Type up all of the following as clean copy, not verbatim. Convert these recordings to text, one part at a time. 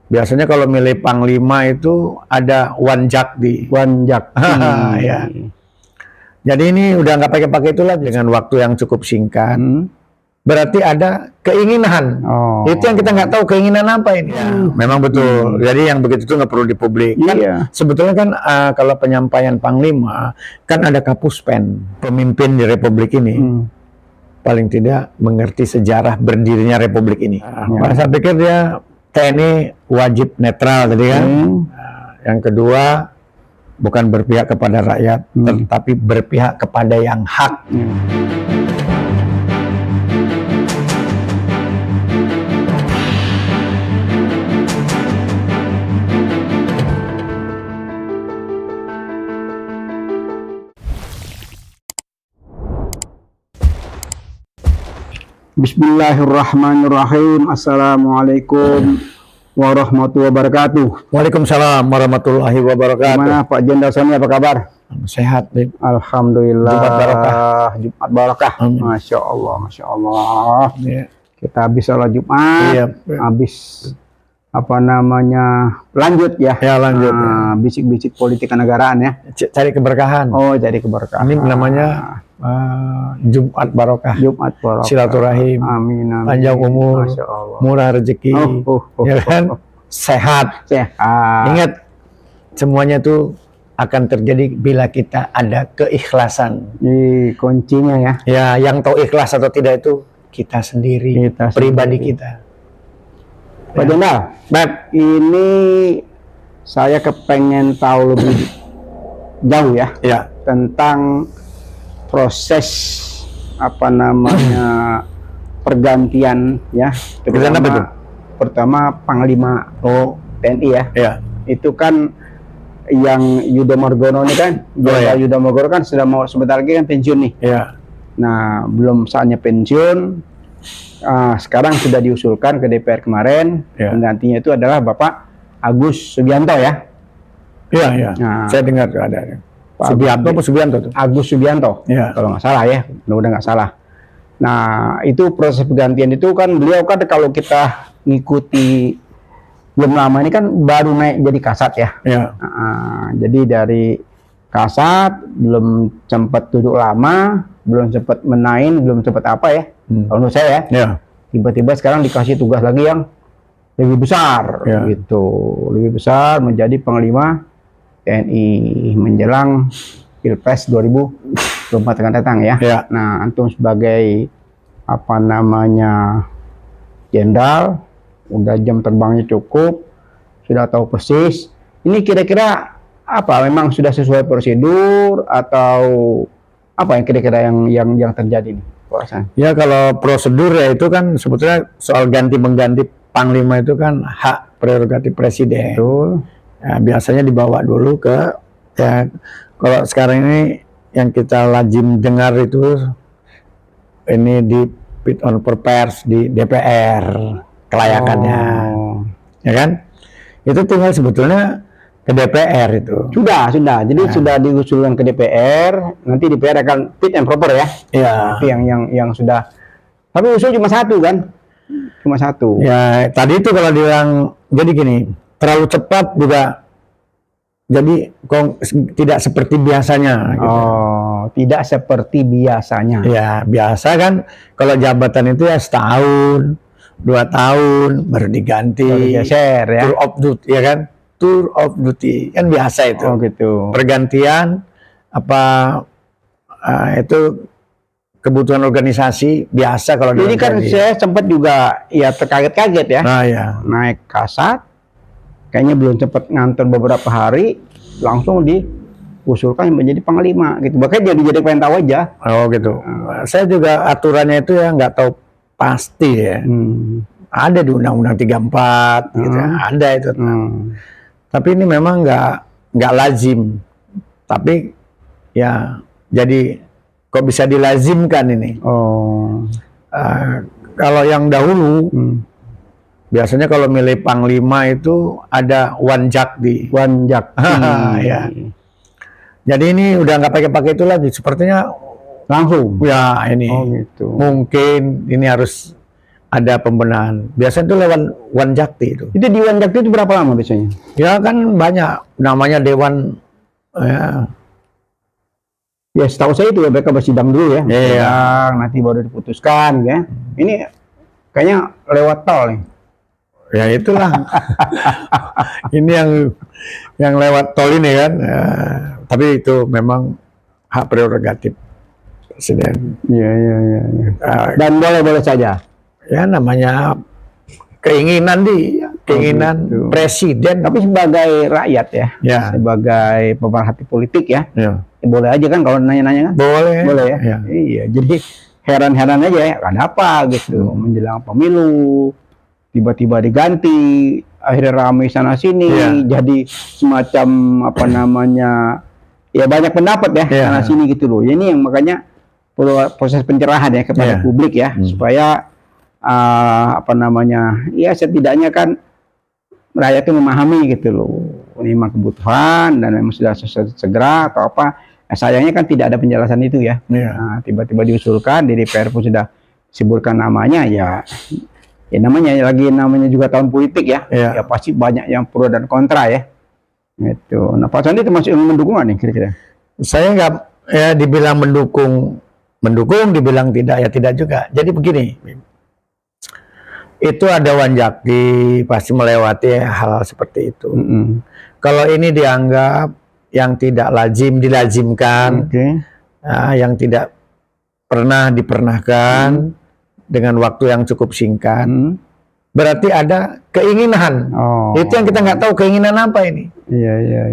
Biasanya kalau milih panglima itu ada Wanjakti. Ya. Jadi ini udah nggak pakai-pakai itu lagi dengan waktu yang cukup singkat. Berarti ada keinginan. Itu yang kita nggak tahu keinginan apa ini. Ya, memang betul. Jadi yang begitu itu nggak perlu dipublik. Kan, sebetulnya kan kalau penyampaian panglima kan ada Kapuspen, pemimpin di Republik ini. Paling tidak mengerti sejarah berdirinya Republik ini. Saya pikir dia TNI wajib netral tadi kan. Yang kedua bukan berpihak kepada rakyat, tetapi berpihak kepada yang hak. Bismillahirrahmanirrahim. Assalamualaikum warahmatullahi wabarakatuh. Waalaikumsalam warahmatullahi wabarakatuh. Gimana Pak Jenderal Sony, apa kabar? Sehat, Bib. Alhamdulillah. Jumat barokah. Jumat barokah. Masya Allah, Masya Allah. Kita habis sholat Jumat, habis apa namanya, lanjut ya. Ya, lanjut. Bisik-bisik politik kenegaraan ya. Cari keberkahan. Oh, cari keberkahan. Ini namanya Jumat barokah. Jumat barokah. Silaturahim. Amin, amin. Panjang umur. Masya Allah. Murah rezeki. Ya kan? Sehat. Ingat, semuanya itu akan terjadi bila kita ada keikhlasan. Kuncinya ya. Ya, yang tahu ikhlas atau tidak itu kita sendiri, pribadi kita. Pak Jenderal, ini saya kepengen tahu lebih jauh ya, tentang proses apa namanya pergantian ya, pertama Panglima TNI ya. Itu kan yang Yudo Margono ini kan, Yudo Margono kan sudah mau sebentar lagi kan pensiun nih. Nah, belum saatnya pensiun. Sekarang sudah diusulkan ke DPR kemarin, penggantinya itu adalah Bapak Agus Subianto ya. Nah, saya dengar ada. Pak Subianto apa Subianto tuh? Agus Subianto, kalau nggak salah ya, mudah-mudahan nggak salah. Nah, itu proses pergantian itu kan beliau kan kalau kita ngikuti belum lama ini kan baru naik jadi Kasat ya. Jadi dari Kasat belum sempat duduk lama, belum sempat menaik, belum sempat apa ya. Kalau menurut saya ya, tiba-tiba sekarang dikasih tugas lagi yang lebih besar, gitu, lebih besar menjadi Panglima TNI menjelang Pilpres 2024 akan datang ya. Nah, antum sebagai apa namanya jenderal, udah jam terbangnya cukup, sudah tahu persis. Ini kira-kira apa? Memang sudah sesuai prosedur atau apa yang kira-kira yang terjadi nih? Ya, kalau prosedur ya itu kan sebetulnya soal ganti mengganti panglima itu kan hak prerogatif presiden. Ya, biasanya dibawa dulu ke ya, kalau sekarang ini yang kita lazim dengar itu ini di fit on pers di DPR kelayakannya. Ya kan? Itu tinggal sebetulnya ke DPR itu. Sudah. Jadi sudah diusulkan ke DPR, nanti DPR akan fit and proper ya. Tapi yang sudah. Tapi usul cuma satu kan? Cuma satu. Ya, tadi itu kalau dibilang jadi gini, terlalu cepat juga jadi tidak seperti biasanya gitu. Tidak seperti biasanya. Ya, biasa kan kalau jabatan itu ya setahun, 2 tahun baru diganti. Baru geser ya. Tour of duty ya kan? Tour of duty kan biasa itu. Gitu. Pergantian apa itu kebutuhan organisasi biasa kalau. Jadi kan saya sempat juga ya terkaget-kaget ya. Naik Kasat, kayaknya belum sempat ngantor beberapa hari, langsung diusulkan menjadi Panglima gitu. Makanya jadi pengen tahu aja. Gitu. Saya juga aturannya itu ya nggak tahu pasti ya. Ada di Undang-Undang 34 gitu ya. Ada itu. Tapi ini memang nggak lazim. Tapi ya jadi kok bisa dilazimkan ini. Kalau yang dahulu biasanya kalau milih panglima itu ada Wanjakti. Ya. Jadi ini udah nggak pakai itu lagi. Sepertinya langsung. Ya ini. Gitu. Mungkin ini harus ada pembenahan. Biasanya itu lewat Wanjakti itu. Itu di Wanjakti itu berapa lama biasanya? Ya kan banyak namanya dewan. Ya, Ya setahu saya itu ya mereka bersidang dulu ya. Iya. Sidang, nanti baru diputuskan ya. Ini kayaknya lewat tol nih. ya itulah. Ini yang lewat tol ini kan. Ya, tapi itu memang hak prerogatif presiden. Iya. Ah, Dan boleh saja. ya namanya keinginan gitu. presiden. Tapi sebagai rakyat ya, Ya, sebagai pemerhati politik ya, ya. boleh aja kan kalau nanya-nanya kan? Boleh. Boleh ya? Ya. Iya, jadi heran-heran aja ya, kenapa gitu, menjelang pemilu, tiba-tiba diganti, akhirnya ramai sana-sini, Ya. jadi semacam apa namanya, ya banyak pendapat ya, Ya. sana-sini gitu loh. Ini yang makanya perlu proses pencerahan ya kepada Ya. publik ya, supaya apa namanya, ya setidaknya kan rakyat itu memahami gitu loh, ini memang kebutuhan dan memang sudah segera atau apa. Nah, sayangnya kan tidak ada penjelasan itu ya. Ya. Nah, tiba-tiba diusulkan di DPR pun sudah disebutkan namanya ya namanya juga tahun politik ya. Ya. Ya pasti banyak yang pro dan kontra ya. Itu. Nah, Pak Sandi termasuk yang mendukung nih kira-kira. Saya nggak ya dibilang mendukung, dibilang tidak ya tidak juga. Jadi begini, itu ada Wanjakti pasti melewati hal seperti itu. Kalau ini dianggap yang tidak lazim dilazimkan, yang tidak pernah dipernahkan dengan waktu yang cukup singkat, berarti ada keinginan. Itu yang kita nggak tahu keinginan apa ini. Iya.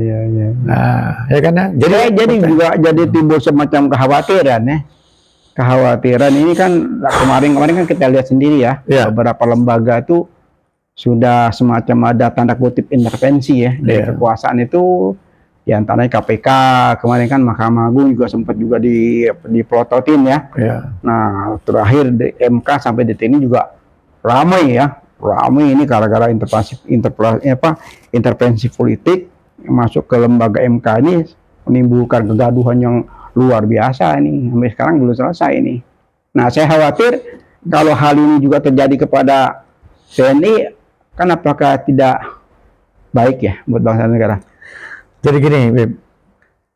Nah, ya kan? Jadi juga jadi timbul semacam kekhawatiran ya. Kekhawatiran ini kan kemarin kan kita lihat sendiri ya, beberapa lembaga itu sudah semacam ada tanda kutip intervensi ya dari kekuasaan itu, di antaranya KPK, kemarin kan Mahkamah Agung juga sempat juga dipelototin ya. Nah terakhir di MK sampai detik ini juga ramai ini gara-gara intervensi politik masuk ke lembaga MK ini menimbulkan kegaduhan yang luar biasa nih, sampai sekarang belum selesai nih. Nah, saya khawatir kalau hal ini juga terjadi kepada TNI, kan apakah tidak baik ya buat bangsa dan negara? Jadi gini,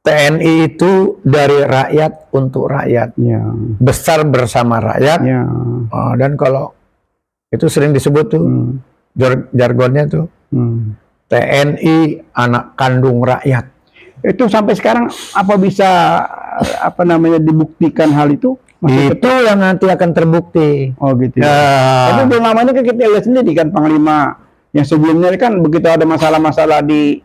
TNI itu dari rakyat untuk rakyat, besar bersama rakyat, dan kalau itu sering disebut tuh jargonnya tuh TNI anak kandung rakyat. Itu sampai sekarang apa bisa dibuktikan hal itu? Itu yang nanti akan terbukti. Oh gitu. Tapi belum lama ini kan kita lihat sendiri kan Panglima yang sebelumnya kan begitu ada masalah-masalah di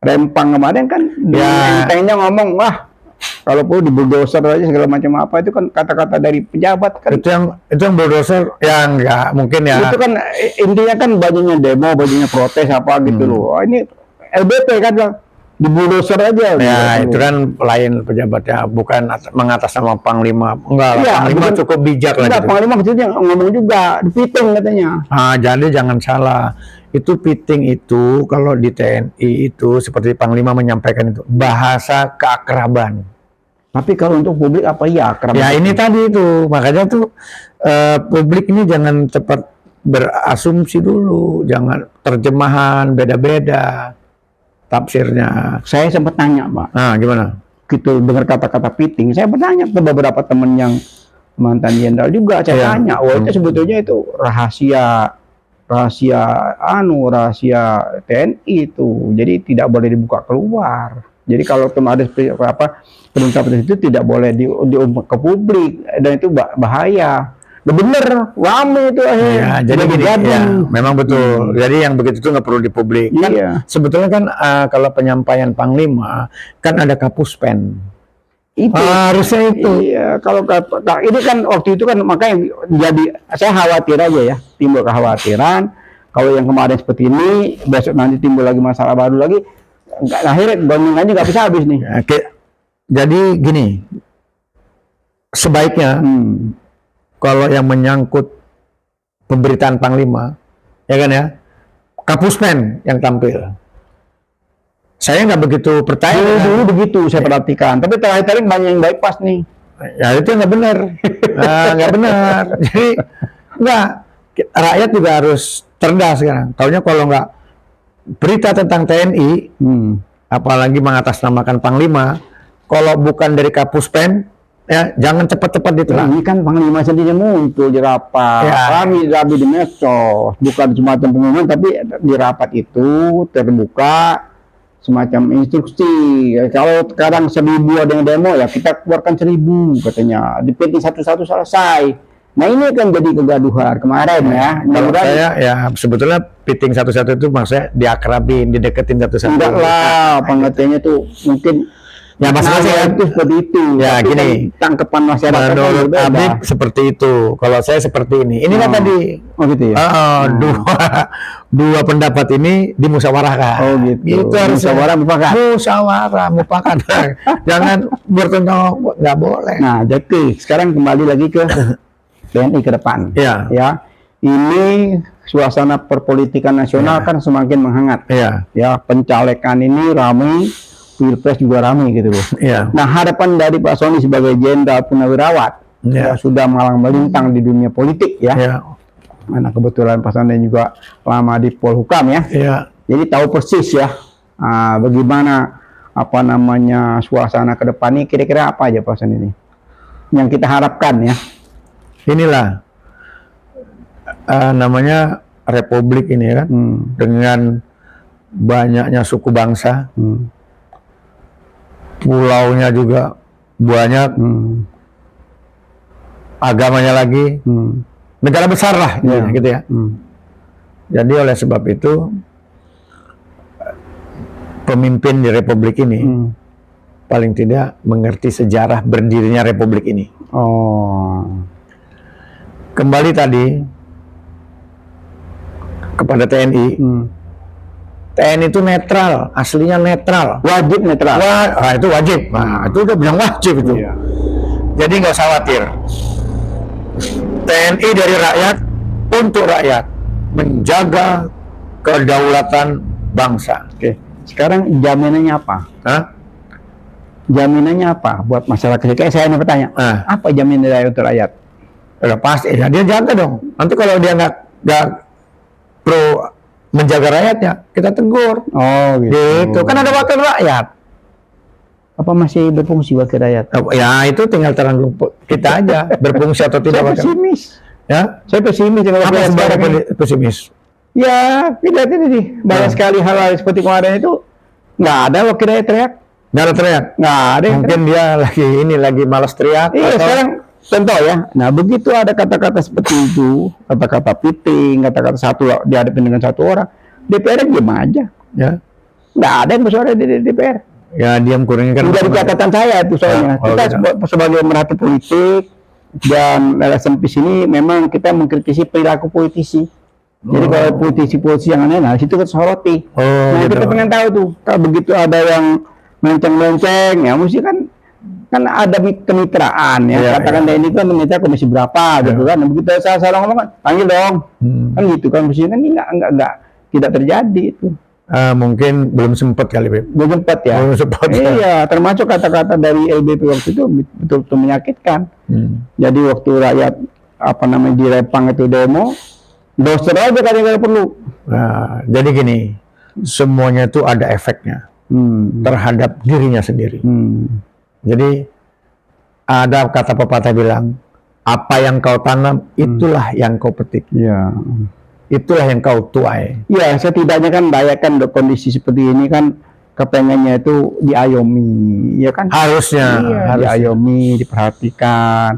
Rempang kemarin kan entengnya ngomong, wah kalau perlu di bulldozer aja segala macam apa, itu kan kata-kata dari pejabat kan. Itu yang bulldozer yang enggak mungkin ya. Itu kan intinya kan banyaknya demo, banyaknya protes apa gitu loh. Ini LBP kan di bulldozer aja. Ya itu kan lain pejabat ya, bukan mengatasnama Panglima. Enggak, Panglima cukup bijak lah. Enggak, Panglima kecilnya ngomong juga, dipiting katanya. Jadi jangan salah. Itu piting itu kalau di TNI itu seperti Panglima menyampaikan itu bahasa keakraban. Tapi kalau untuk publik apa ya akrab? Ya ini tadi itu, makanya tuh publik ini jangan cepat berasumsi dulu, jangan terjemahan beda-beda tafsirnya. Saya sempat tanya, Pak. Gimana? Gitu dengar kata-kata piting, saya bertanya ke beberapa teman yang mantan jenderal juga, saya tanya, itu sebetulnya itu rahasia TNI itu, jadi tidak boleh dibuka keluar. Jadi kalau ada penungkapan itu tidak boleh diumumkan ke publik, dan itu bahaya. Bener, rame itu akhirnya. Jadi gini, memang betul. Jadi yang begitu itu nggak perlu dipublik. Kan, sebetulnya kan kalau penyampaian Panglima kan ada Kapuspen. Itu harusnya itu. Iya, kalau ini kan waktu itu kan makanya jadi saya khawatir aja ya, timbul kekhawatiran kalau yang kemarin seperti ini, besok nanti timbul lagi masalah baru lagi, akhirnya gonjingannya nggak bisa habis nih. Jadi gini, sebaiknya kalau yang menyangkut pemberitaan Panglima, ya kan ya, Kapuspen yang tampil. Saya nggak begitu percaya. Dulu begitu saya perhatikan, tapi terakhir banyak yang bypass nih. Ya itu nggak benar, nggak benar. Jadi nggak, rakyat juga harus cerdas sekarang. Taunya kalau nggak berita tentang TNI, apalagi mengatasnamakan Panglima, kalau bukan dari Kapuspen, ya jangan cepat-cepat ditelan. Ini kan Panglima sendiri muncul di rapat, kami di medsos, bukan semacam pengumuman, tapi di rapat itu terbuka semacam instruksi. Kalau sekarang 1000 ada yang demo, ya kita keluarkan 1000 katanya, dipetik satu-satu selesai. Nah ini kan jadi kegaduhan kemarin ya. Kalau saya ya sebetulnya piting satu-satu itu maksudnya diakrabin, dideketin satu-satu. Enggak lah, pengertiannya tuh mungkin ya masalahnya itu seperti itu. Ya tapi gini, kan tangkapan masyarakat menurut kan Abib seperti itu. Kalau saya seperti ini. Ini kan tadi gitu ya. Dua pendapat ini dimusyawarahkan. Oh gitu. Itu harus musyawarah mufakat. Jangan bertentangan, nggak boleh. Nah, jadi sekarang kembali lagi ke TNI ke depan. Ya. Ini suasana perpolitikan nasional kan semakin menghangat. Ya, pencalekan ini ramai, Pilpres juga ramai gitu loh. Nah, harapan dari Pak Sony sebagai jenderal purnawirawan ya sudah malang melintang di dunia politik ya. Mana kebetulan Pak Sony juga lama di Polhukam ya. Jadi tahu persis ya bagaimana suasana ke depan ini, kira-kira apa aja Pak Sony ini yang kita harapkan ya. Inilah namanya republik ini kan, dengan banyaknya suku bangsa, pulaunya juga banyak, agamanya lagi, negara besar lah gitu ya. Jadi oleh sebab itu pemimpin di republik ini paling tidak mengerti sejarah berdirinya republik ini. Kembali tadi kepada TNI. TNI itu netral, aslinya netral. Wajib netral. Itu wajib. Nah, itu udah bilang wajib itu. Jadi nggak usah khawatir. TNI dari rakyat untuk rakyat, menjaga kedaulatan bangsa. Oke. Sekarang jaminannya apa? Jaminannya apa buat masyarakat? Kayak saya mau bertanya, apa jaminan dari untuk rakyat? Udah pasti, ya dia jaga dong. Nanti kalau dia nggak pro menjaga rakyatnya, kita tegur. Gitu. Kan ada wakil rakyat. Apa masih berfungsi wakil rakyat? Ya itu tinggal terang kita aja berfungsi atau tidak. Saya pesimis. Ya, saya pesimis dengan wakil rakyat. Pesimis. Ya, tidak ini. Banyak sekali hal seperti kemarin itu nggak ada wakil rakyat teriak. Nggak ada teriak. Nggak ada. Mungkin dia lagi malas teriak. Iya, sekarang contoh ya. Nah, begitu ada kata-kata seperti itu, kata-kata piting, kata-kata satu dihadapin dengan satu orang, DPR diam aja. Ya. Nggak ada yang bersuara di DPR. Ya, diam kurangnya kan. Dari catatan saya itu soalnya. Kita sebagai merhati politik dan LSM PIS ini memang kita mengkritisi perilaku politisi. Jadi kalau politisi-politisi yang aneh, nah situ kita soroti. Nah, kita pengen tahu tuh, kalau begitu ada yang melenceng-melenceng, ya mesti kan ada kemitraan ya, katakan ini kan meminta komisi berapa gitu kan. Nah, begitu saya salah ngomong kan panggil dong, kan gitu kan, mestinya kan ini enggak tidak terjadi itu. Mungkin belum sempat kali, Beb. Belum sempat ya. Belum sempat. Iya, termasuk kata-kata dari LBP waktu itu betul-betul menyakitkan. Jadi waktu rakyat di Repang itu demo, doser aja kadang-kadang perlu. Nah, jadi gini, semuanya itu ada efeknya terhadap dirinya sendiri. Jadi ada kata pepatah bilang, apa yang kau tanam itulah yang kau petik. Itulah yang kau tuai. Ya, setidaknya kan bayangkan kondisi seperti ini kan kepengennya itu diayomi, ya kan? Harusnya, diayomi, diperhatikan.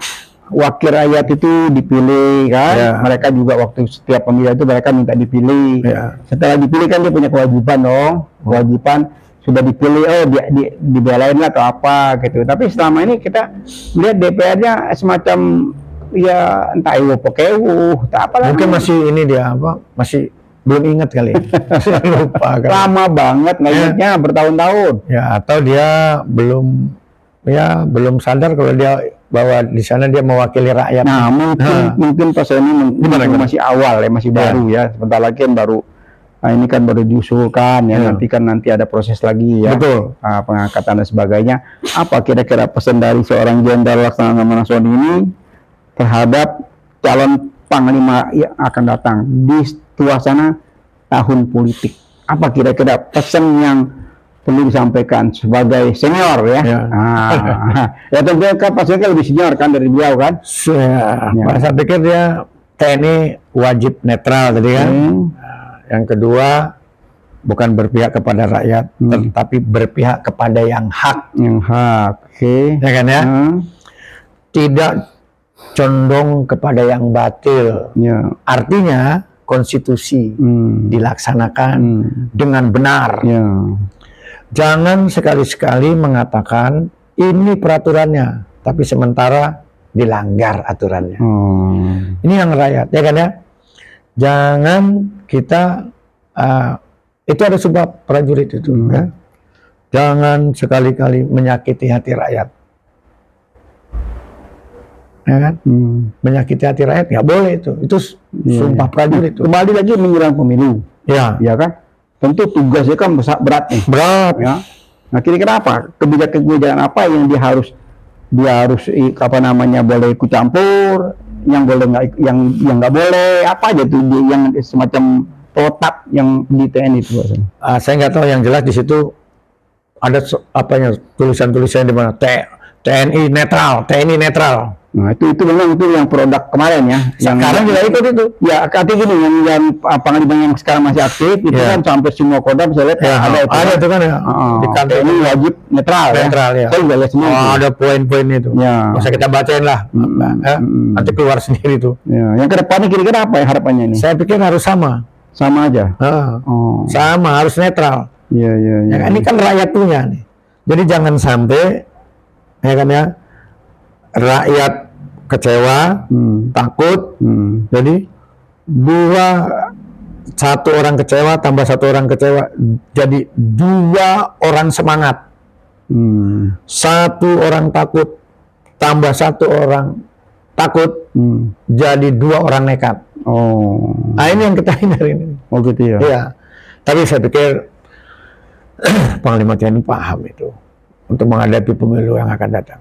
Wakil rakyat itu dipilih kan, mereka juga waktu setiap pemilu itu mereka minta dipilih. Setelah dipilih kan dia punya kewajiban dong, kewajiban sudah dipilih, dibelain lah atau apa gitu. Tapi selama ini kita lihat DPR-nya semacam ya entah tak apa. Mungkin masih ini dia masih belum ingat kali. Lupa kan. Lama banget nggak ingatnya bertahun-tahun. Ya, atau dia belum sadar kalau dia bahwa di sana dia mewakili rakyat. Nah, mungkin pas ini masih awal ya, masih baru ya. Sebentar lagi kan baru ini kan baru diusulkan ya, nanti ada proses lagi ya. Betul. Pengangkatan dan sebagainya. Apa kira-kira pesan dari seorang Jenderal Laksamana Sony ini terhadap calon panglima yang akan datang di suasana tahun politik. Apa kira-kira pesan yang perlu disampaikan sebagai senior ya? Ya. Ya tentunya kan pastinya lebih senior kan dari beliau kan? Saya pikir dia TNI wajib netral tadi kan. Yang kedua, bukan berpihak kepada rakyat, tetapi berpihak kepada yang hak. Yang hak, oke. Ya kan ya? Tidak condong kepada yang batil. Ya. Artinya konstitusi dilaksanakan dengan benar. Ya. Jangan sekali-sekali mengatakan ini peraturannya, tapi sementara dilanggar aturannya. Ini yang rakyat, ya kan ya? Jangan kita itu ada sebab prajurit itu, ya. Jangan sekali-kali menyakiti hati rakyat, ya kan? Menyakiti hati rakyat nggak boleh itu sumpah prajurit itu. Kembali lagi menyerang pemilu, ya kan? Tentu tugasnya kan berat nih. Berat. Ya. Nah kira-kira apa kebijakan apa yang dia harus apa namanya boleh ikut campur, yang boleh nggak, yang nggak boleh, apa aja tuh yang semacam protap yang di TNI itu? Saya nggak tahu, yang jelas di situ ada apanya tulisan-tulisan di mana TNI netral. Nah itu memang itu yang produk kemarin ya. Sekarang juga ikut itu. Ya artinya gini, yang panglima yang sekarang masih aktif itu kan sampai semua kodam saya lihat ada itu kan ya. Di kantor ini wajib netral ya. Saya juga lihat semua. Ada poin-poin itu. Ya. Bisa kita bacain lah. Nanti keluar sendiri tuh. Ya. Yang kedepannya kira-kira apa ya harapannya ini? Saya pikir harus sama aja. Sama, harus netral. Iya. Ya, ini kan rakyat punya nih. Jadi jangan sampai ya kan ya, rakyat kecewa, takut, jadi satu orang kecewa tambah satu orang kecewa, jadi 2 orang semangat. Satu orang takut tambah satu orang takut, jadi 2 orang nekat. Nah ini yang kita hindari ini. Oh gitu ya. Iya. Tapi saya pikir Panglima TNI paham itu untuk menghadapi pemilu yang akan datang.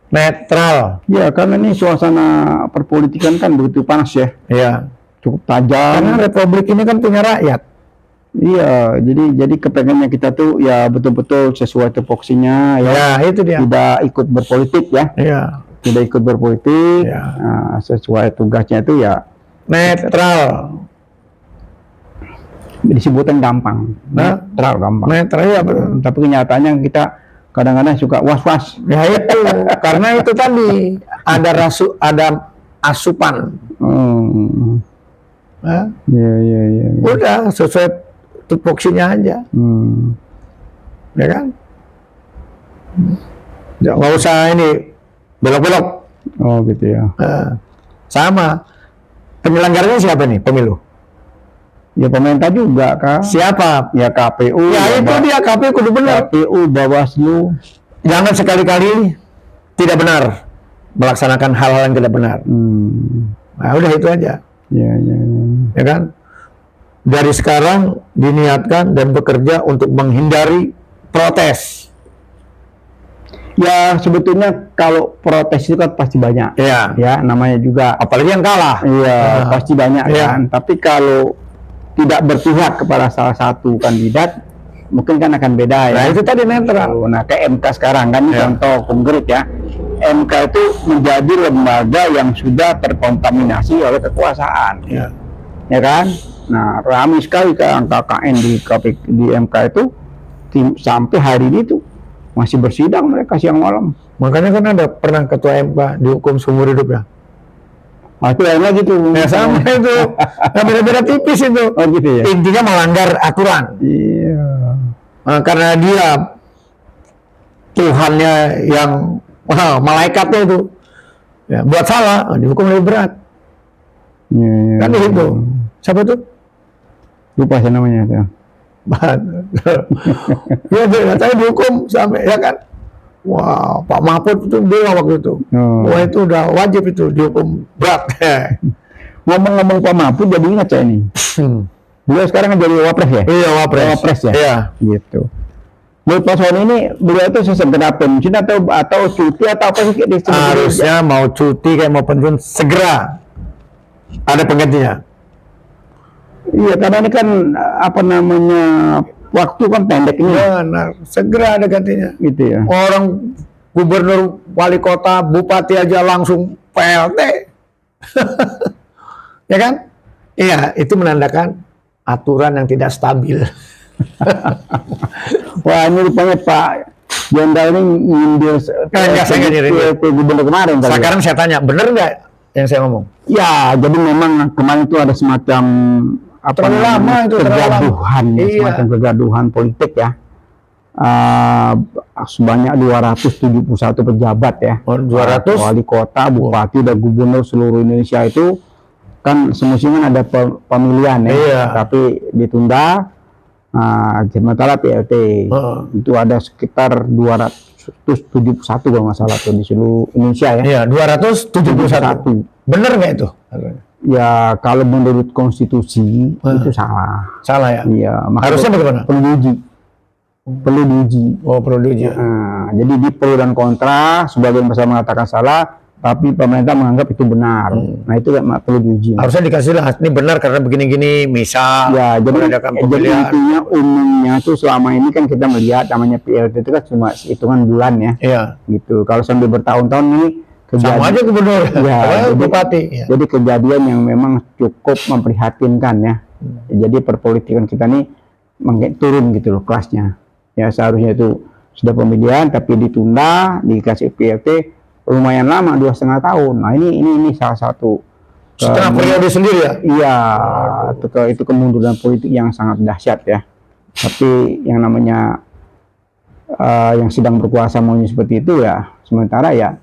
Netral. Ya, karena ini suasana perpolitikan kan begitu panas ya. Iya. Cukup tajam. Karena republik ini kan punya rakyat. Iya, jadi kepengennya kita tuh ya betul-betul sesuai tupoksinya ya. Ya, itu dia. Tidak ikut berpolitik ya. Iya. Tidak ikut berpolitik. Ya. Nah, sesuai tugasnya itu ya netral. Disebutkan gampang. Netral gampang. Netral ya, betul. Tapi kenyataannya kita kadang-kadang suka was-was. Ya itu, karena itu tadi ada asupan. Iya. Udah sesuai tupoksinya aja. Ya kan? Nggak usah ini belok-belok. Oh gitu ya. Sama. Penyelenggaranya siapa nih pemilu? Ya pemerintah juga kan. Siapa? Ya KPU. Ya itu dia, KPU kudu benar. KPU, Bawaslu. Jangan sekali-kali tidak benar melaksanakan hal-hal yang tidak benar. Nah udah itu aja. Ya kan? Dari sekarang diniatkan dan bekerja untuk menghindari protes. Ya sebetulnya kalau protes itu kan pasti banyak. Iya. Ya namanya juga. Apalagi yang kalah. Iya pasti banyak kan. Tapi kalau tidak berpihak kepada salah satu kandidat, mungkin kan akan beda ya. Nah itu tadi netral. Nah kayak MK sekarang kan contoh konkret ya. MK itu menjadi lembaga yang sudah terkontaminasi oleh kekuasaan. Ya kan? Nah ramai sekali kan KKN di MK itu sampai hari ini tuh masih bersidang mereka siang malam. Makanya kan ada pernah ketua MK dihukum seumur hidup ya. Itu lain lagi tuh. Ya sama itu. Nah, beda-beda tipis itu. Oh gitu ya. Intinya melanggar aturan. Iya. Nah, karena dia Tuhannya yang malaikatnya itu ya, buat salah dihukum lebih berat. Iya. Kan itu. Siapa tuh? Lupa sih namanya ya. Ya, saya dihukum sampai ya kan. Wah, Pak Mahfud itu dia waktu itu. Wah itu udah wajib itu dihukum berat. Ngomong-ngomong Pak Mahfud jadi ingat saya ini. Beliau sekarang kan jadi wapres ya? Iya wapres. Wapres ya? Iya. Gitu. Menurut Pak Sony ini beliau itu segera pensiun atau cuti atau apa sih? Harusnya mau cuti kayak mau pensiun segera. Ada penggantinya. Iya, karena ini kan apa namanya, waktu kan pendek ini. Benar, segera ada gantinya. Gitu ya. Orang gubernur, wali kota, bupati aja langsung PLT. Ya kan? Iya, itu menandakan aturan yang tidak stabil. Wah, ini rupanya Pak Jenderal ini nyindir Enggak, saya nggak nyindir. gubernur kemarin. Sekarang saya tanya, bener nggak yang saya ngomong? Ya, jadi memang kemarin itu ada semacam apa Terlalu namanya, lama itu, terlalu lama. kegaduhan, Iya. semacam kegaduhan politik ya. Sebanyak 271 pejabat ya. Oh, 200? Wali kota, bupati, dan gubernur seluruh Indonesia itu kan semestinya ada pemilihan ya, Iya. tapi ditunda. Sementara PLT itu ada sekitar 271 kalau nggak salah tuh di seluruh Indonesia ya. Iya, 271. Bener nggak itu? Ya kalau menurut konstitusi itu salah. Salah ya? Iya, Harusnya bagaimana? perlu diuji. Perlu diuji. Oh, perlu diuji. Jadi di pro dan kontra, sebagian besar mengatakan salah, tapi pemerintah menganggap itu benar. Nah itu nggak perlu diuji. Harusnya dikasih lah, ini benar karena begini-gini, misal Ya, jadi pemilihan. intinya umumnya tuh selama ini kan kita melihat namanya PLT itu kan cuma hitungan bulan ya. Iya. Gitu. Kalau sampai bertahun-tahun ini Sama aja gubernur, Ya, bupati. Ya. jadi kejadian yang memang cukup memprihatinkan ya. Jadi perpolitikan kita nih turun gitu loh kelasnya. Ya seharusnya itu sudah pemilihan tapi ditunda, dikasih PLT lumayan lama 2,5 tahun. Nah ini salah satu Setengah periode sendiri ya? Iya, itu kemunduran politik yang sangat dahsyat ya. Tapi yang namanya yang sedang berkuasa maunya seperti itu ya, sementara ya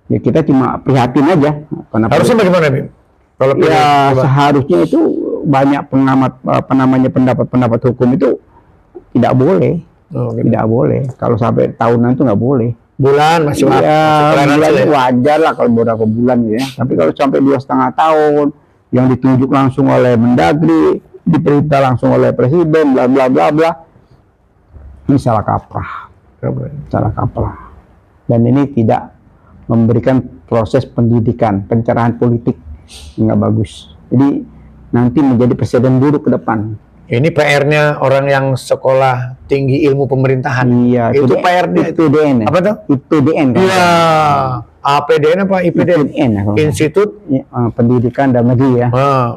kita cuma prihatin aja. Harusnya bagaimana, Bim? Kalau ya seharusnya itu banyak pendapat hukum itu tidak boleh, tidak boleh. Kalau sampai tahunan itu nggak boleh. Bulan masih bulan wajar lah kalau beberapa bulan gitu ya. Tapi kalau sampai 2,5 tahun yang ditunjuk langsung oleh Mendagri, diperintah langsung oleh Presiden, bla bla bla bla, ini salah kaprah, salah kaprah. Dan ini tidak memberikan proses pendidikan, pencerahan politik nggak bagus. Jadi nanti menjadi presiden buruk ke depan. Ini PR-nya orang yang sekolah tinggi ilmu pemerintahan. Iya, itu PR-nya. Itu DN. Apa tuh? Itu DN kan? Iya. APDN apa IPDN? IPDN, Institut Pendidikan Dalam Negeri ya.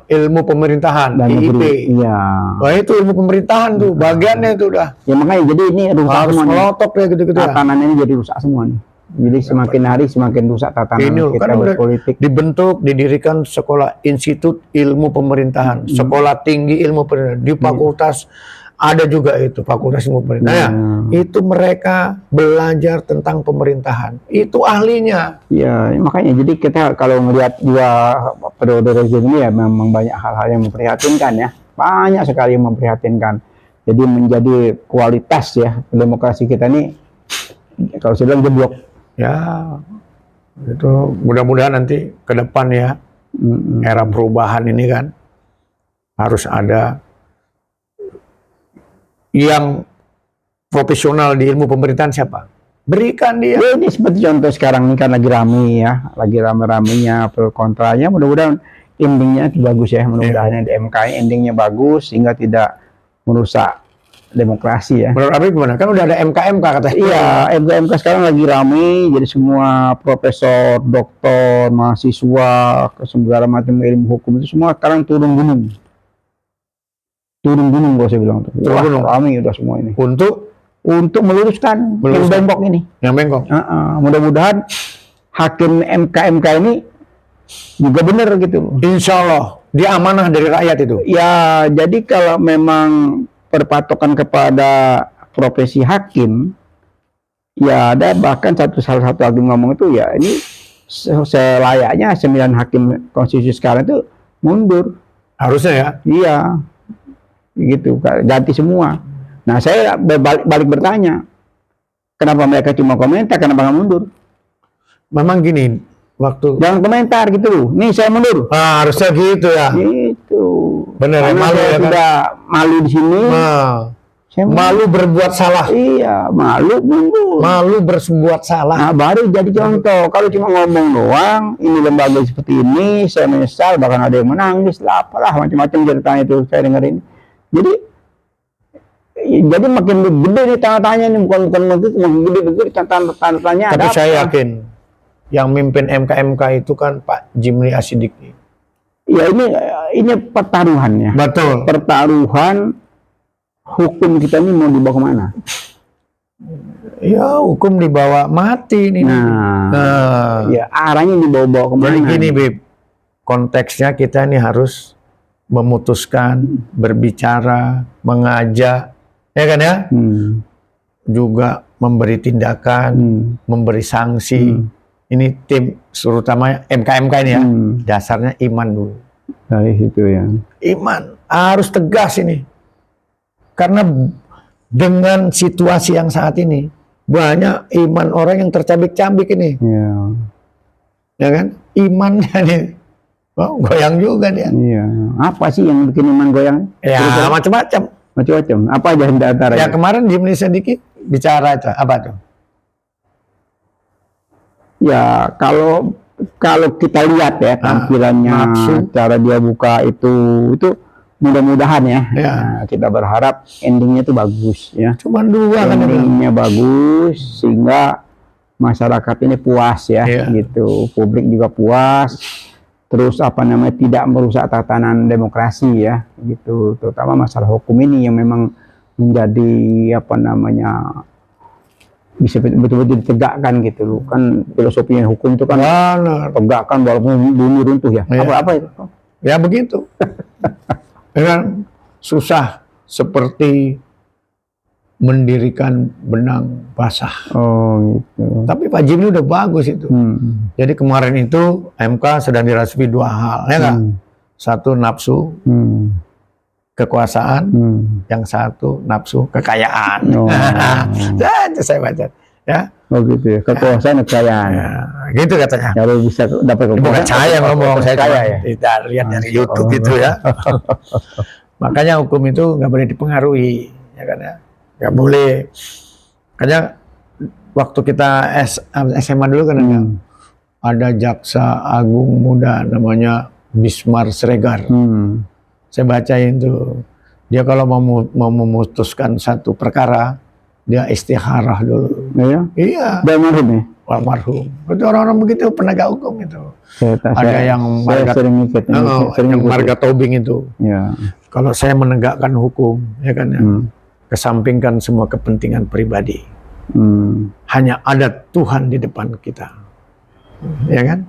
Ilmu Pemerintahan, Dan IIP. negeri. Iya. Wah itu ilmu pemerintahan tuh, bagiannya itu udah. Ya makanya jadi ini rusak Harus semua. melotok ya gitu-gitu ya. Tatanan ini jadi rusak semua nih. Jadi semakin hari semakin rusak tatanan Ini kita kan udah berpolitik. dibentuk, didirikan sekolah Institut Ilmu Pemerintahan, sekolah tinggi ilmu pemerintahan di fakultas ada juga itu fakultas ilmu pemerintahan. Ya, itu mereka belajar tentang pemerintahan. Itu ahlinya. Ya makanya jadi kita kalau melihat dua periode rezim ini ya memang banyak hal-hal yang memprihatinkan ya, banyak sekali yang memprihatinkan. Jadi menjadi kualitas ya demokrasi kita ini kalau saya bilang jeblok. Ya, itu mudah-mudahan nanti ke depan ya, era perubahan ini kan harus ada yang profesional di ilmu pemerintahan siapa? Berikan dia. Ya, ini seperti contoh sekarang ini kan lagi rame ya, lagi rame-ramenya pro kontranya. Mudah-mudahan endingnya bagus ya, mudah-mudahan di MK endingnya bagus sehingga tidak merusak demokrasi ya. Menurut Abi gimana? Kan udah ada MK katanya. Iya, MK sekarang lagi rame, jadi semua profesor, doktor, mahasiswa, segala macam ilmu hukum itu semua sekarang turun gunung. Turun gunung gua saya bilang. Turun gunung. Rame udah semua ini. Untuk meluruskan yang bengkok ini. Yang bengkok. Mudah-mudahan hakim MK ini juga benar gitu. Insya Allah dia amanah dari rakyat itu. Ya, jadi kalau memang berpatokan kepada profesi hakim, ya ada bahkan salah satu hakim ngomong itu ya ini selayaknya 9 hakim konstitusi sekarang itu mundur. Harusnya ya. Iya, gitu, ganti semua. Nah saya balik bertanya, kenapa mereka cuma komentar, kenapa nggak mundur? Memang gini, waktu jangan komentar gitu, nih saya mundur. Harusnya gitu ya. Gitu. Bener ya, malu ya kan? Sudah malu di sini. Malu berbuat salah. Iya, malu mundur. Malu berbuat salah. Nah, baru jadi contoh. Kalau cuma ngomong doang, ini lembaga seperti ini, saya menyesal, bahkan ada yang menangis lah, apalah macam-macam ceritanya itu saya dengerin. Jadi makin gede nih tanda tanya nih, bukan makin gede tanda tanya. Tapi saya yakin yang mimpin MK itu kan Pak Jimli Asidiki. Ya ini pertaruhannya. Betul. Pertaruhan hukum kita ini mau dibawa kemana? Ya hukum dibawa mati nih. Ya arahnya dibawa kemana? Jadi gini Bib, konteksnya kita ini harus memutuskan, berbicara, mengajak, ya kan ya? Juga memberi tindakan, memberi sanksi. Ini tim, terutama MK ini ya, dasarnya iman dulu. Dari situ ya. Iman, harus tegas ini. Karena dengan situasi yang saat ini, banyak iman orang yang tercabik-cabik ini. Iya. Ya kan? Imannya nih, goyang juga dia. Iya. Apa sih yang bikin iman goyang? Ya, macam-macam. Macam-macam. Apa aja di antara? Ya kemarin Jimli sedikit bicara itu, apa tuh? Ya, kalau kita lihat ya tampilannya, cara dia buka itu mudah-mudahan ya. Nah, kita berharap endingnya itu bagus ya. Cuman dua kan endingnya bagus sehingga masyarakat ini puas ya, gitu. Publik juga puas. Terus tidak merusak tatanan demokrasi ya, gitu. Terutama masalah hukum ini yang memang menjadi bisa betul-betul ditegakkan gitu loh. Kan filosofinya hukum itu kan tegakkan walaupun bumi runtuh ya. Apa itu? Ya begitu. Dengan susah seperti mendirikan benang basah. Oh gitu. Tapi Pak Jimli udah bagus itu. Jadi kemarin itu MK sedang dirasuki dua hal, ya nggak? Satu nafsu kekuasaan, yang satu nafsu kekayaan. Itu saya baca, ya. Oh gitu ya, kekuasaan kekayaan. Ya, gitu katanya. Kalau bisa dapat kekuasaan. Bukan saya yang ngomong, saya ya. Tidak lihat dari YouTube gitu ya. Makanya hukum itu nggak boleh dipengaruhi, ya kan ya. Nggak boleh. Makanya waktu kita SMA dulu kan ada jaksa agung muda namanya Bismar Sregar. Saya bacain tuh. Dia kalau mau memutuskan satu perkara, dia istikharah dulu. Iya. Dan almarhum ya? Almarhum. Itu orang-orang begitu penegak hukum itu. Ada yang marga tobing itu. Ya. Kalau saya menegakkan hukum, ya kan ya, kesampingkan semua kepentingan pribadi. Hanya ada Tuhan di depan kita. Ya kan?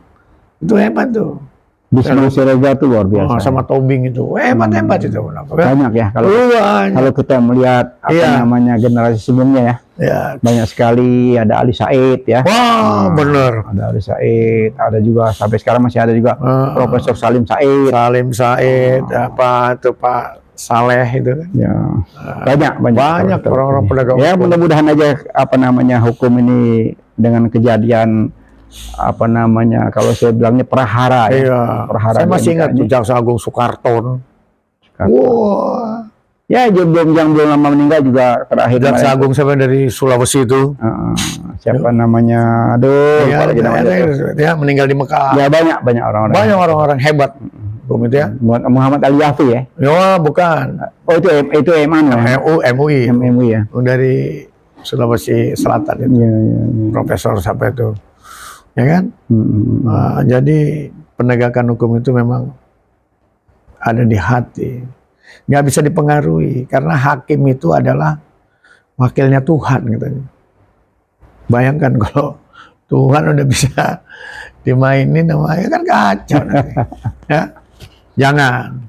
Itu hebat tuh. Bismar Sregar itu luar biasa. Sama tobing itu. Hebat itu. Banyak ya kalau kita melihat namanya generasi sebelumnya ya. Banyak sekali, ada Ali Said ya. Wah, benar. Ada Ali Said, ada juga sampai sekarang masih ada juga Profesor Salim Said. Apa itu Pak Saleh itu kan. Ya. Banyak orang-orang penegak hukum. Ya, mudah-mudahan aja hukum ini dengan kejadian kalau saya bilangnya prahara ya. Saya masih ingat tuh Jaksa Agung Soekarton. Wah. Ya, belum lama meninggal juga terakhir. Jaksa Agung siapa dari Sulawesi itu? Siapa namanya? Aduh, dia meninggal di Mekah. Ya, banyak orang-orang. Banyak orang-orang hebat. Itu ya. Muhammad Ali Yafi ya? Ya, bukan. Oh, itu MUI ya. Dari Sulawesi Selatan itu. Ya. Profesor siapa itu? Ya kan? Jadi penegakan hukum itu memang ada di hati, nggak bisa dipengaruhi karena hakim itu adalah wakilnya Tuhan katanya. Bayangkan kalau Tuhan udah bisa dimainin namanya kan kacau nanti. Ya, jangan.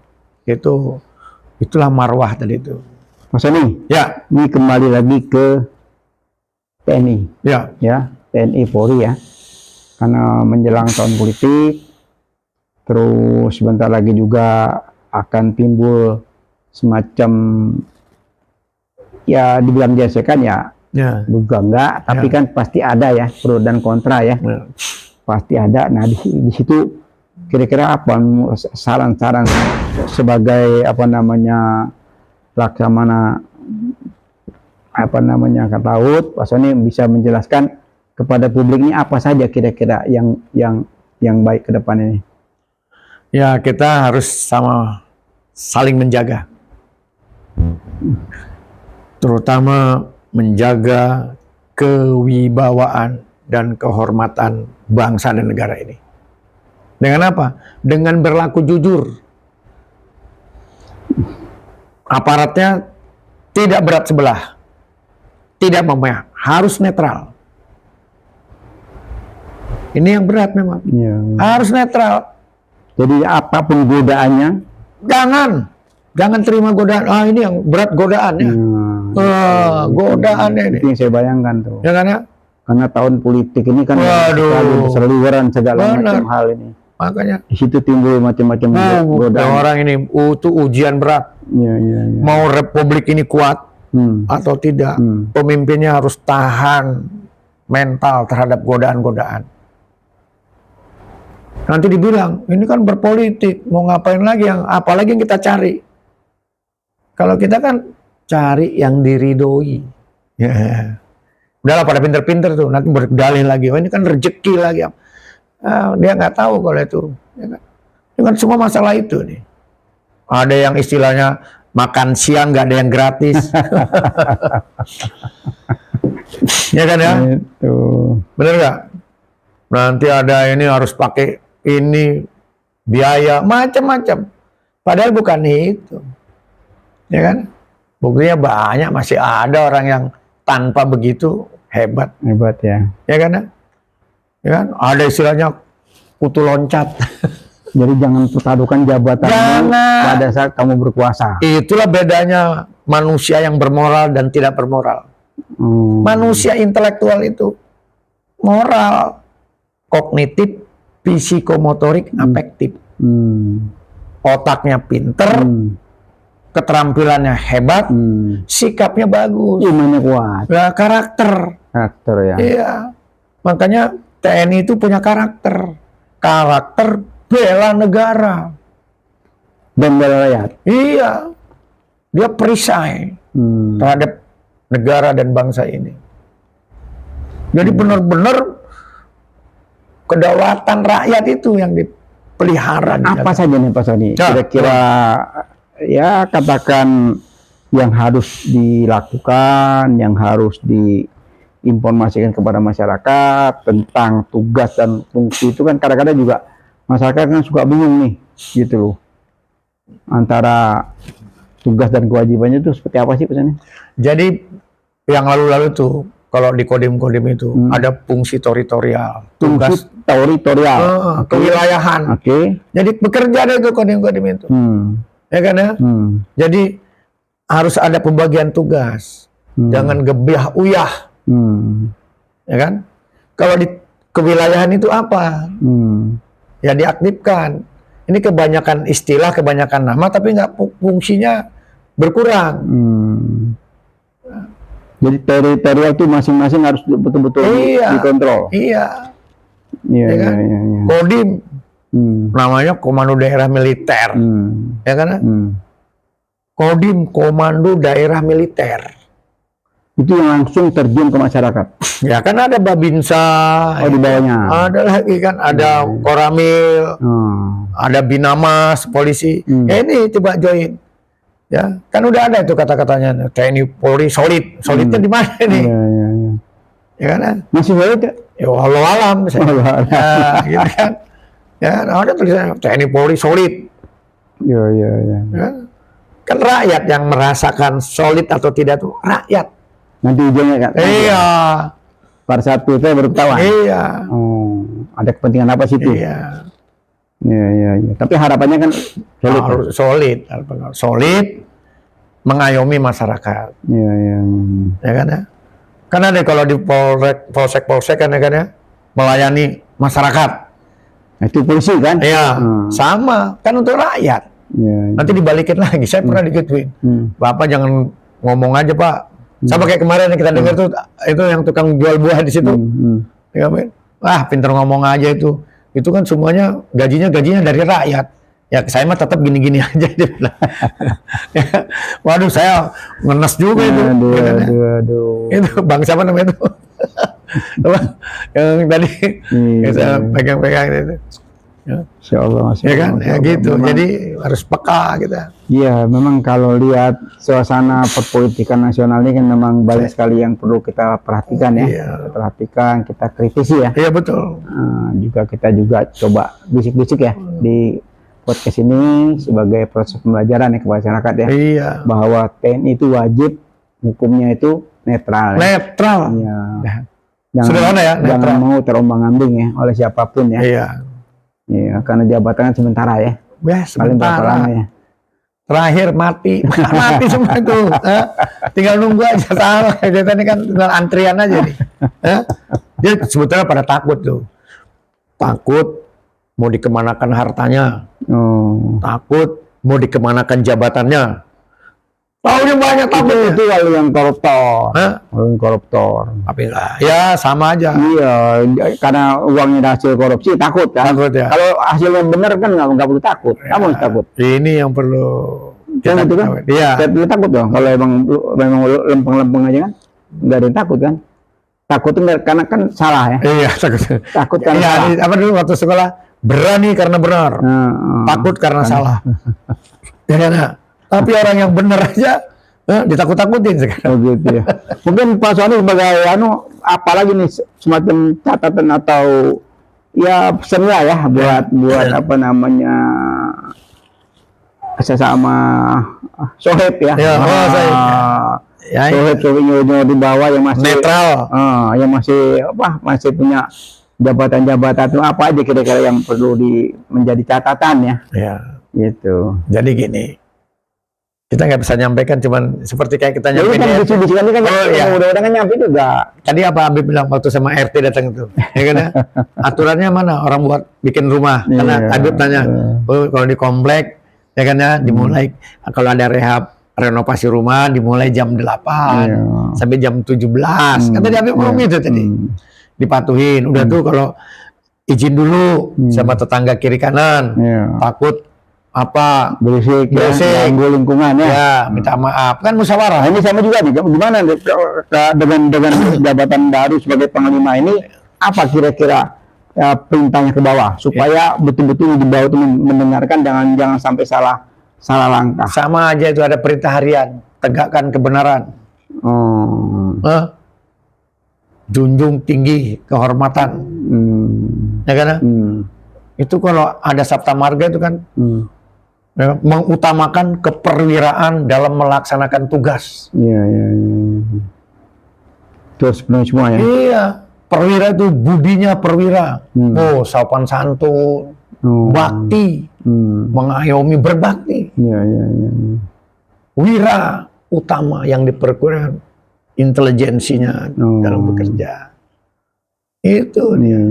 Itulah marwah tadi itu. Mas Ani, ya, ini kembali lagi ke TNI. Ya, TNI Polri ya. Karena menjelang tahun politik, terus sebentar lagi juga akan timbul semacam ya dibilang gesekan ya, juga enggak, tapi kan pasti ada ya pro dan kontra ya, pasti ada. Nah di situ kira-kira apa saran-saran sebagai laksamana Angkatan Laut, Pak Sony bisa menjelaskan kepada publik ini apa saja kira-kira yang baik ke depan ini. Ya, kita harus sama saling menjaga. Terutama menjaga kewibawaan dan kehormatan bangsa dan negara ini. Dengan apa? Dengan berlaku jujur. Aparatnya tidak berat sebelah. Tidak memihak, harus netral. Ini yang berat memang. Ya. Harus netral. Jadi apapun godaannya, jangan terima godaan. Ah, ini yang berat godaannya. Godaannya ini. Itu yang saya bayangkan tuh. Ya kan ya? Karena tahun politik ini kan selalu berseliweran segala macam hal ini. Makanya di situ timbul macam-macam godaan. Orang ini itu ujian berat. Ya. Mau republik ini kuat atau tidak, pemimpinnya harus tahan mental terhadap godaan-godaan. Nanti dibilang, ini kan berpolitik, mau ngapain lagi, apalagi yang kita cari. Kalau kita kan cari yang diridoi. Ya. Udahlah pada pinter-pinter tuh, nanti berdalih lagi, oh, ini kan rezeki lagi. Dia nggak tahu kalau itu. Ya kan? Ini kan semua masalah itu nih. Ada yang istilahnya makan siang nggak ada yang gratis. Ya kan ya? Itu. Bener nggak? Nanti ada ini harus pakai ini biaya macam-macam. Padahal bukan itu. Ya kan? Buktinya banyak, masih ada orang yang tanpa begitu hebat. Hebat ya. Ya kan? Ya kan? Ada istilahnya kutu loncat. Jadi jangan pertaruhkan jabatanmu pada saat kamu berkuasa. Itulah bedanya manusia yang bermoral dan tidak bermoral. Manusia intelektual itu moral, kognitif, psikomotorik, afektif. Otaknya pinter, keterampilannya hebat, sikapnya bagus, imannya kuat. Ya, karakter ya. Iya. Makanya TNI itu punya karakter bela negara dan bela rakyat. Iya, dia perisai terhadap negara dan bangsa ini. Jadi benar-benar kedaulatan rakyat itu yang dipelihara. Apa saja nih Pak Sony? Kira-kira ya katakan yang harus dilakukan, yang harus diinformasikan kepada masyarakat tentang tugas dan fungsi itu kan kadang-kadang juga masyarakat kan suka bingung nih, gitu loh. Antara tugas dan kewajibannya itu seperti apa sih Pak Sony? Jadi yang lalu-lalu tuh kalau di Kodim-Kodim itu ada fungsi teritorial, tugas teritorial, kewilayahan. Jadi bekerja ada itu Kodim-Kodim itu. Ya kan ya? Jadi harus ada pembagian tugas. Jangan gebiah uyah. Ya kan? Kalau di kewilayahan itu apa? Ya diaktifkan. Ini kebanyakan istilah, kebanyakan nama, tapi nggak fungsinya berkurang. Jadi teritorial itu masing-masing harus betul-betul dikontrol. Iya. Iya. Kodim, namanya Komando Daerah Militer, ya kan? Kodim, Komando Daerah Militer. Itu yang langsung terjun ke masyarakat. Ya kan ada Babinsa, di bawahnya. Ada lagi kan, ada Koramil, ada Binamas, polisi. Ya ini coba join. Ya, kan udah ada itu kata-katanya TNI Polri solid. Solidnya di mana nih? Ya kan? Masih solid ya? Ya walau alam misalnya. Gitu kan. Ya, ada tulisannya TNI Polri solid. Ya. Kan rakyat yang merasakan solid atau tidak tuh rakyat. Nanti ujungnya kan? Iya. Pada saat itu baru ketahuan. Iya. Ada kepentingan apa sih itu? Iya. Iya. Tapi harapannya kan solid, mengayomi masyarakat. Iya. Ya kan ya? Karena deh kalau di polsek kan ya, melayani masyarakat. Itu polisi kan? Iya. Sama kan untuk rakyat. Iya. Nanti dibalikin lagi. Saya pernah digituin. Bapak jangan ngomong aja Pak. Sama kayak kemarin yang kita dengar tuh, itu yang tukang jual buah di situ. Wah, pinter ngomong aja itu. Itu kan semuanya gajinya dari rakyat. Ya saya mah tetap gini-gini aja dia bilang. Waduh saya ngenes juga itu. Aduh. Itu bang siapa namanya itu? Apa? Yang tadi yang saya pegang-pegang itu. Insya Allah. Ya kan, ya gitu. Memang, jadi harus peka kita. Iya, memang kalau lihat suasana perpolitikan nasional ini kan memang banyak sekali yang perlu kita perhatikan ya. Iya. Kita perhatikan, kita kritisi ya. Iya betul. Juga kita juga coba bisik-bisik ya di podcast ini sebagai proses pembelajaran ya ke masyarakat ya. Iya. Bahwa TNI itu wajib hukumnya itu netral. Netral. Iya. Jangan, sederhana ya, jangan netral. mau terombang-ambing ya oleh siapapun ya. Iya. Iya, karena jabatannya sementara ya. Paling berapa lama ya? Terakhir mati semua itu. Tinggal nunggu aja sama. Kita ini kan tinggal antrian aja nih. Dia sebetulnya pada takut tuh. Takut mau dikemanakan hartanya. Takut mau dikemanakan jabatannya. Tahunya banyak takut. Itu kalau yang koruptor. Kalau yang koruptor. Tapi enggak, ya sama aja. Iya, karena uangnya hasil korupsi takut kan. Takut ya. Kalau hasilnya benar kan nggak perlu takut. Kamu harus takut. Ini yang perlu kita itu kan? Iya. Kita takut dong. Kalau memang lempeng-lempeng aja kan, nggak ada yang takut kan. Takut itu karena kan salah ya. Iya, takut. Takut karena iya, salah. apa dulu waktu sekolah? Berani karena benar. Takut karena salah. Ya kan? Tapi orang yang benar aja ditakut-takutin sekarang. Oh gitu ya. Mungkin Pak Sony sebagai apalagi nih semacam catatan atau ya pesan lah ya buat apa namanya sesama Sohib ya. Ya, Sohib. Sohib di bawah yang masih netral. Yang masih punya jabatan-jabatan itu apa aja kira-kira yang perlu menjadi catatan ya. Ya. Gitu. Jadi gini. Kita nggak bisa nyampaikan cuman seperti kayak kita nyampaikan. Kan bisikan kan mudah-mudahan kan nyampe juga. Tadi apa Habib bilang waktu sama RT datang itu, ya kan ya? Aturannya mana orang buat bikin rumah? Karena Habib tanya, oh kalau di komplek, ya kan ya, dimulai kalau ada rehab renovasi rumah dimulai jam 8 sampai jam 17. Kan tadi Habib ngomong itu tadi, dipatuhin. Udah tuh kalau izin dulu sama tetangga kiri kanan, takut apa berisik ganggu lingkungan ya, minta maaf kan musyawarah. Ini sama juga nih, gimana dengan jabatan baru sebagai panglima ini, apa kira-kira perintahnya ke bawah supaya betul-betul di bawah itu mendengarkan, jangan sampai salah langkah. Sama aja itu ada perintah harian, tegakkan kebenaran, junjung tinggi kehormatan, ya kan? Itu kalau ada Sabta Marga itu kan mengutamakan keperwiraan dalam melaksanakan tugas. Iya. Terus sebenarnya semua ya. Iya, perwira itu budinya perwira. Oh, sopan santun, bakti, mengayomi berbakti. Iya. Wira utama yang diperkirakan intelijensinya dalam bekerja. Itu dia.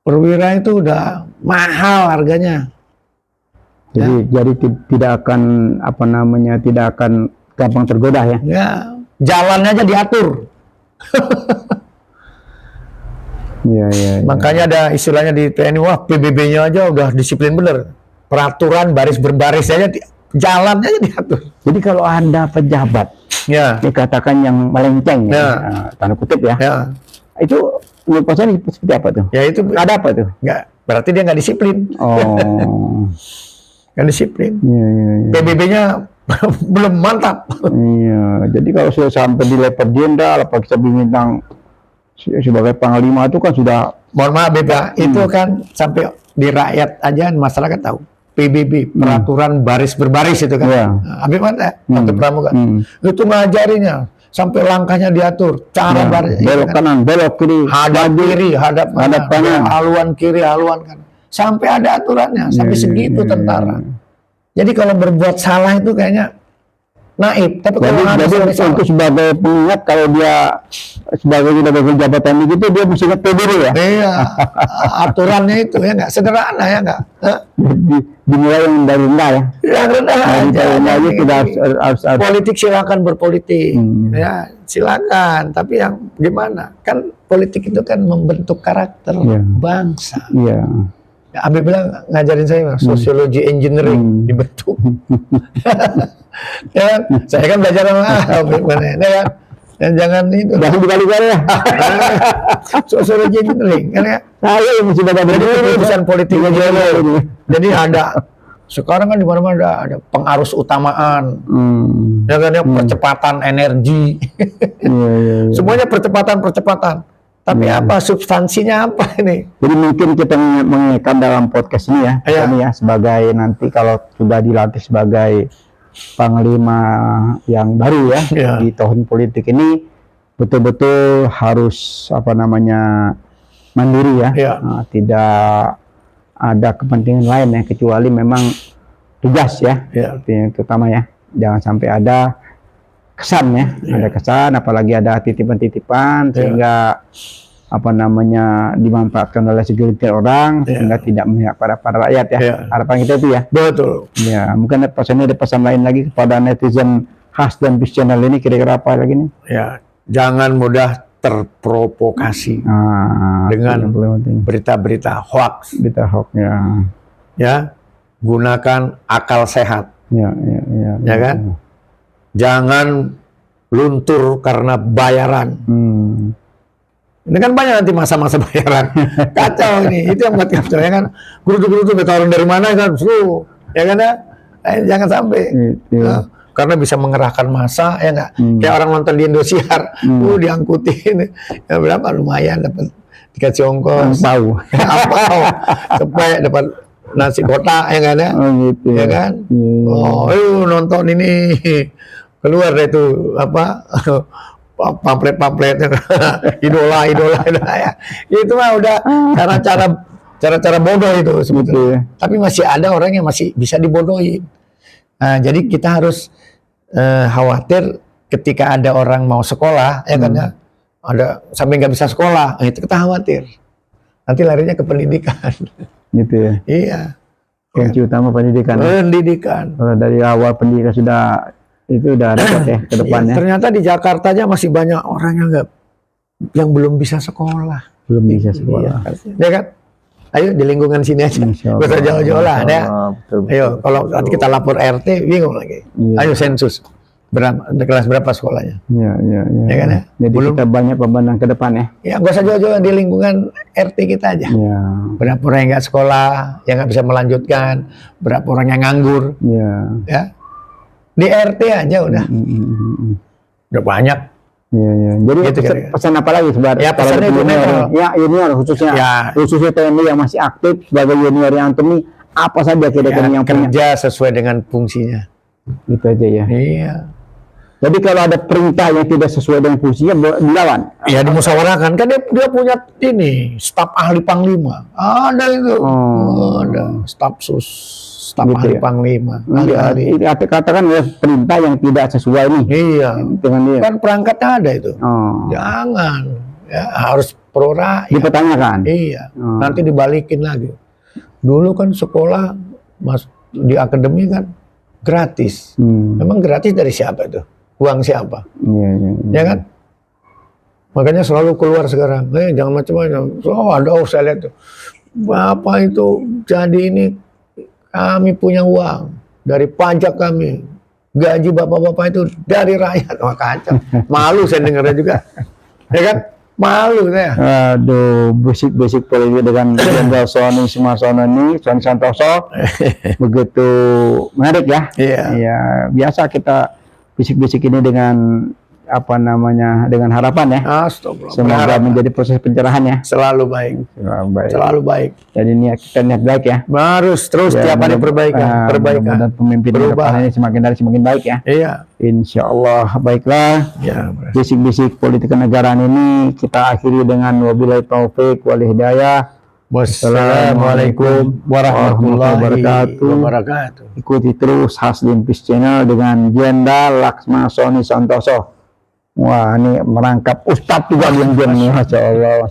Perwira itu udah mahal harganya. Jadi tidak akan tidak akan gampang tergoda ya. Ya, jalannya aja diatur. Iya. Makanya ada istilahnya di TNI, wah PBB-nya aja udah disiplin bener. Peraturan baris berbaris aja jalannya aja diatur. Jadi kalau Anda pejabat, dikatakan yang melenceng, tanda kutip ya. Itu menurut Pak Sony seperti apa tuh? Ya itu ada apa tuh? Enggak, berarti dia nggak disiplin. Nggak disiplin. PBB-nya belum mantap. Iya, jadi kalau sudah sampai di level jenderal, apa kita bintang sebagai panglima itu kan sudah, mohon maaf Beba, itu kan sampai di rakyat aja masyarakat tahu. PBB, peraturan baris berbaris itu kan. Habib mana? Waktu pramuka. Itu ngajarinya sampai langkahnya diatur, cara baris, belok kanan, belok kiri, hadap kiri, hadap kanan, haluan kiri, haluan kanan. Sampai ada aturannya, sampai segitu tentara. Jadi kalau berbuat salah itu kayaknya naib. Tapi kalau jadi itu sebagai pengingat, kalau dia sebagai jabatan begitu, dia mesti ingat PBB ya. Iya, aturannya itu ya nggak sederhana ya nggak. Dimulai yang dari rendah ya. Yang rendah aja. Harus politik silakan berpolitik, ya silakan. Tapi yang gimana? Kan politik itu kan membentuk karakter bangsa. Iya. Abi bilang ngajarin saya sosiologi engineering dibentuk. Ya, saya kan belajar sama Abi, ya kan. Dan jangan itu. Jangan dibalik-balik ya. Sosiologi engineering kan ya. Saya yang mesti baca Jadi buku urusan politik aja. Jadi ada sekarang kan di mana-mana ada pengarus utamaan. Ya kan ya, percepatan energi. Iya. Semuanya percepatan. Tapi apa substansinya apa ini? Jadi mungkin kita mengingatkan dalam podcast ini ya, kami ya sebagai nanti kalau sudah dilatih sebagai panglima yang baru ya di tahun politik ini, betul-betul harus mandiri ya. Nah, tidak ada kepentingan lain ya kecuali memang tugas ya. Yang terutama ya, jangan sampai ada kesan ya, ada kesan, apalagi ada titipan-titipan sehingga dimanfaatkan oleh segelintir orang sehingga tidak memihak pada rakyat ya. Harapan kita itu ya. Betul. Ya, mungkin ada pesan lain lagi kepada netizen khas dan bis channel ini, kira-kira apa lagi nih? Ya, jangan mudah terprovokasi dengan berita-berita hoax. Berita hoax ya. Ya, gunakan akal sehat. Ya kan? Jangan luntur karena bayaran. Ini kan banyak nanti masa-masa bayaran. Kacau ini, itu yang buat kacau ya kan. Guru-guru ketahuan dari mana kan, ya kan ya. Jangan sampai. Karena bisa mengerahkan massa ya enggak. Kayak orang nonton di Indosiar, diangkutin. Ya berapa lumayan dapat dikasih ongkos. Apa? Sampai dapat nasi kotak ya kan ya. Ya kan? Nonton ini. Keluar deh itu pamflet-pamfletnya idola ya. Itu mah udah cara-cara bodoh itu sebetulnya. Tapi masih ada orang yang masih bisa dibodohin. Nah, jadi kita harus khawatir ketika ada orang mau sekolah ya kan ya. Ada sampai nggak bisa sekolah, itu kita khawatir. Nanti larinya ke pendidikan. Gitu ya. Iya. Kunci utama pendidikan. Pendidikan. Kalau dari awal pendidikan sudah itu udah dapat ya ke depannya. Ternyata di Jakarta aja masih banyak orang yang belum bisa sekolah. Belum bisa sekolah. Ya kan? Ayo di lingkungan sini aja. Gak usah jauh-jauh lah ya. Ayo kalau nanti kita lapor RT bingung lagi. Ayo sensus. Kelas berapa sekolahnya? Iya. Ya kan ya? Jadi kita banyak pemandang ke depan ya. Ya gak usah jauh-jauh di lingkungan RT kita aja. Iya. Berapa orang yang nggak sekolah, yang nggak bisa melanjutkan, berapa orang yang nganggur. Iya. Ya. Di RT aja udah. Udah banyak. Iya. Jadi gitu, pesan apa lagi sebenarnya? Ya pesannya junior. Ya junior khususnya. Ya. Khususnya TNI yang masih aktif sebagai junior yang Antoni, apa saja kira-kira yang kerja sesuai dengan fungsinya. Gitu aja ya. Iya. Jadi kalau ada perintah yang tidak sesuai dengan fungsinya dilawan. Ya dimusyawarahkan. Kan dia punya ini staf ahli panglima. Ada itu. Ada staf gitu ahli panglima. Ini katakan perintah yang tidak sesuai nih. Iya. Dengan dia. Kan perangkatnya ada itu. Jangan. Ya, harus pro rakyat. Dipertanyakan. Iya. Nanti dibalikin lagi. Dulu kan sekolah di akademi kan gratis. Memang gratis dari siapa itu? Uang siapa? Iya. Ya kan? Makanya selalu keluar sekarang. Jangan macam-macam. Ada saya lihat tuh. Bapak itu jadi ini. Kami punya uang dari pajak kami, gaji bapak-bapak itu dari rakyat. Wah kacau, malu saya dengarnya juga, ya kan? Malu saya. Aduh, basic politik dengan Jenderal Sony Sumarsono ini, Sony Santoso, begitu menarik ya. Iya. Biasa kita basic ini dengan dengan harapan ya. Semoga menjadi proses pencerahan ya. Selalu baik. Jadi kita niat baik ya. Harus terus tiap hari perbaikan. Dan pemimpin depan ini semakin baik ya. Iya. Insya Allah baiklah. Ya. Basic politik kenegaraan ini kita akhiri dengan wabillahi taufik wal hidayah. Wassalamualaikum warahmatullahi wabarakatuh. Ikuti terus Haslim Peace Channel dengan Jenderal Laksma Sony Santoso. Wah, ini merangkap Ustadz juga yang masya Allah.